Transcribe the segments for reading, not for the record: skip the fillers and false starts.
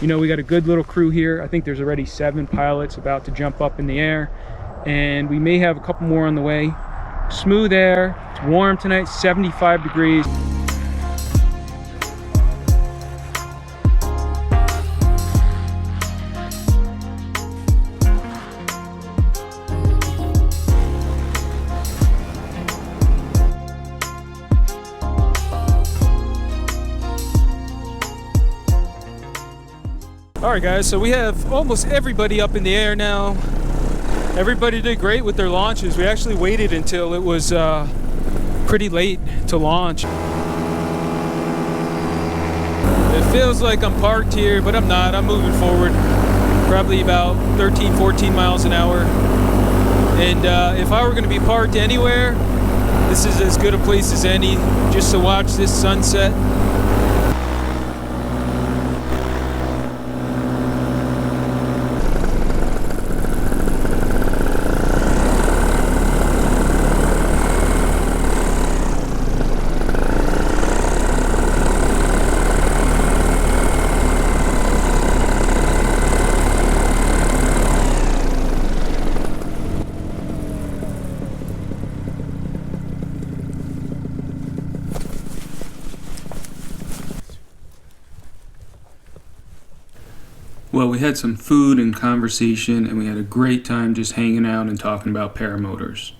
You know, we got a good little crew here. I think there's already 7 pilots about to jump up in the air, and we may have a couple more on the way. Smooth air, it's warm tonight, 75 degrees. Alright guys, so we have almost everybody up in the air now. Everybody did great with their launches. We actually waited until it was pretty late to launch. It feels like I'm parked here, but I'm not. I'm moving forward. Probably about 13, 14 miles an hour. And if I were going to be parked anywhere, this is as good a place as any just to watch this sunset. Well, we had some food and conversation, and we had a great time just hanging out and talking about paramotors.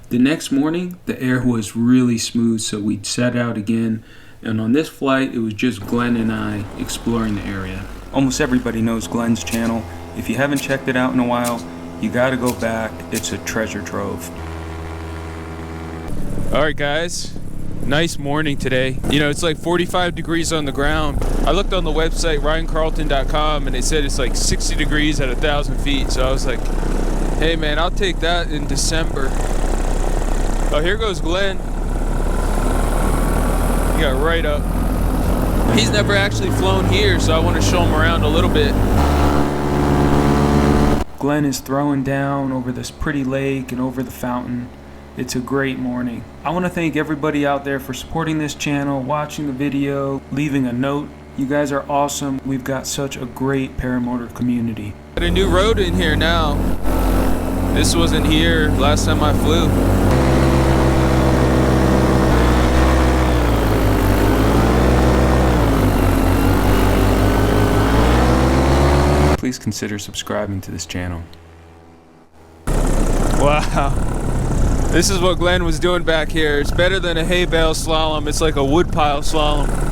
The next morning, the air was really smooth, so we set out again, and on this flight, it was just Glenn and I exploring the area. Almost everybody knows Glenn's channel. If you haven't checked it out in a while, you gotta go back. It's a treasure trove. Alright guys, nice morning today. You know, it's like 45 degrees on the ground. I looked on the website ryancarlton.com and they said it's like 60 degrees at 1,000 feet. So I was like, hey man, I'll take that in December. Oh, here goes Glenn. He got right up. He's never actually flown here, so I want to show him around a little bit. Glenn is throwing down over this pretty lake and over the fountain. It's a great morning. I want to thank everybody out there for supporting this channel, watching the video, leaving a note. You guys are awesome. We've got such a great paramotor community. Got a new road in here now. This wasn't here last time I flew. Please consider subscribing to this channel. Wow. This is what Glenn was doing back here. It's better than a hay bale slalom. It's like a woodpile slalom.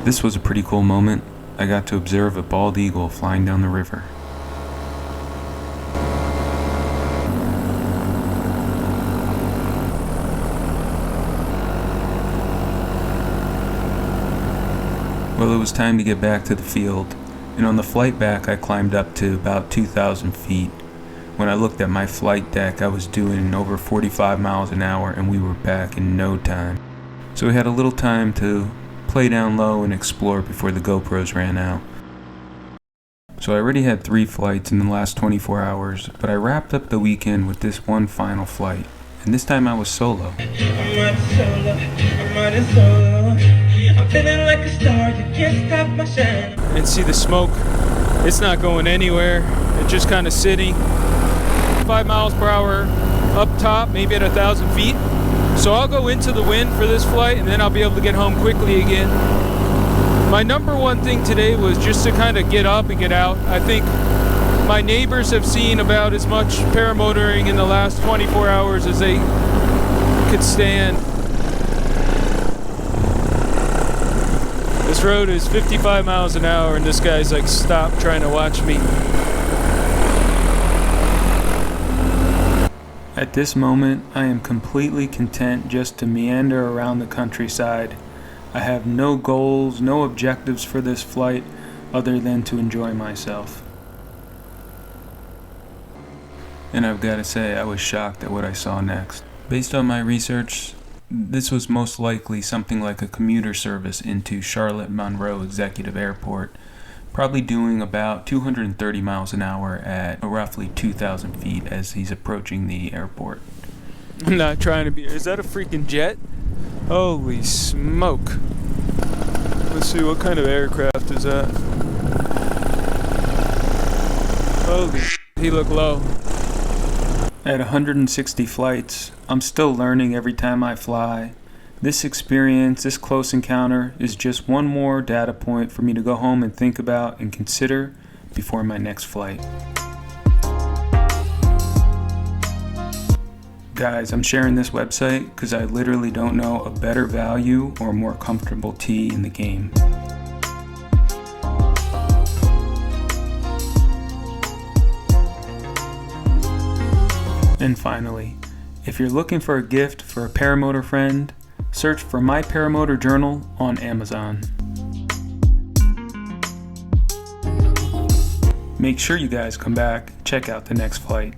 This was a pretty cool moment. I got to observe a bald eagle flying down the river. Well, it was time to get back to the field, and on the flight back I climbed up to about 2,000 feet. When I looked at my flight deck, I was doing over 45 miles an hour and we were back in no time. So we had a little time to play down low and explore before the GoPros ran out. So I already had 3 flights in the last 24 hours, but I wrapped up the weekend with this one final flight, and this time I was solo. I'm feeling like a star, you can't stop my shine. And see the smoke, it's not going anywhere, it's just kind of sitting. 5 miles per hour up top, maybe at 1,000 feet. So I'll go into the wind for this flight and then I'll be able to get home quickly again. My number one thing today was just to kind of get up and get out. I think my neighbors have seen about as much paramotoring in the last 24 hours as they could stand. This road is 55 miles an hour and this guy's like, stop trying to watch me. At this moment, I am completely content just to meander around the countryside. I have no goals, no objectives for this flight other than to enjoy myself. And I've got to say, I was shocked at what I saw next. Based on my research, this was most likely something like a commuter service into Charlotte Monroe Executive Airport, probably doing about 230 miles an hour at roughly 2,000 feet as he's approaching the airport. I'm not trying to be... Is that a freaking jet? Holy smoke. Let's see, what kind of aircraft is that? Holy shit, he looked low. At 160 flights, I'm still learning every time I fly. This experience, this close encounter, is just one more data point for me to go home and think about and consider before my next flight. Guys, I'm sharing this website because I literally don't know a better value or more comfortable tee in the game. And finally, if you're looking for a gift for a paramotor friend, search for My Paramotor Journal on Amazon. Make sure you guys come back, check out the next flight.